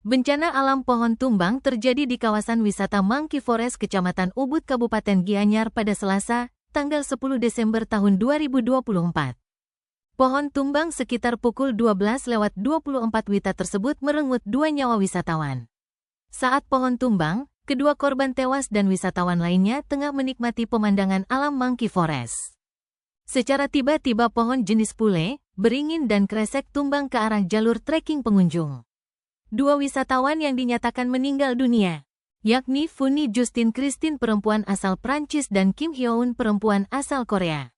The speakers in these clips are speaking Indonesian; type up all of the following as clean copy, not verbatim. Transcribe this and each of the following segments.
Bencana alam pohon tumbang terjadi di kawasan wisata Monkey Forest Kecamatan Ubud Kabupaten Gianyar pada Selasa, tanggal 10 Desember tahun 2024. Pohon tumbang sekitar pukul 12:24 WITA tersebut merenggut 2 nyawa wisatawan. Saat pohon tumbang, kedua korban tewas dan wisatawan lainnya tengah menikmati pemandangan alam Monkey Forest. Secara tiba-tiba pohon jenis pule, beringin dan kresek tumbang ke arah jalur trekking pengunjung. 2 wisatawan yang dinyatakan meninggal dunia, yakni Funny Justine Christine perempuan asal Prancis dan Kim Hyoun perempuan asal Korea.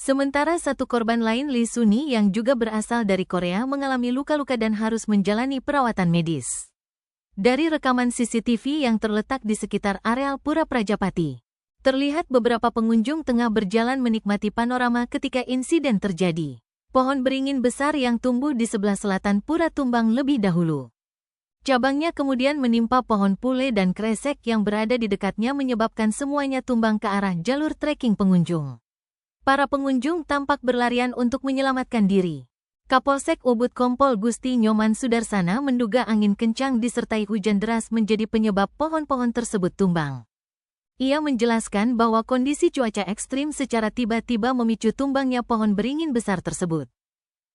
Sementara satu korban lain Lee Suni yang juga berasal dari Korea mengalami luka-luka dan harus menjalani perawatan medis. Dari rekaman CCTV yang terletak di sekitar areal Pura Prajapati, terlihat beberapa pengunjung tengah berjalan menikmati panorama ketika insiden terjadi. Pohon beringin besar yang tumbuh di sebelah selatan pura tumbang lebih dahulu. Cabangnya kemudian menimpa pohon pule dan kresek yang berada di dekatnya menyebabkan semuanya tumbang ke arah jalur trekking pengunjung. Para pengunjung tampak berlarian untuk menyelamatkan diri. Kapolsek Ubud Kompol Gusti Nyoman Sudarsana menduga angin kencang disertai hujan deras menjadi penyebab pohon-pohon tersebut tumbang. Ia menjelaskan bahwa kondisi cuaca ekstrim secara tiba-tiba memicu tumbangnya pohon beringin besar tersebut.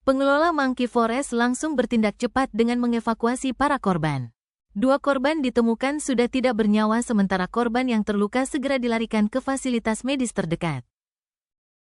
Pengelola Monkey Forest langsung bertindak cepat dengan mengevakuasi para korban. 2 korban ditemukan sudah tidak bernyawa sementara korban yang terluka segera dilarikan ke fasilitas medis terdekat.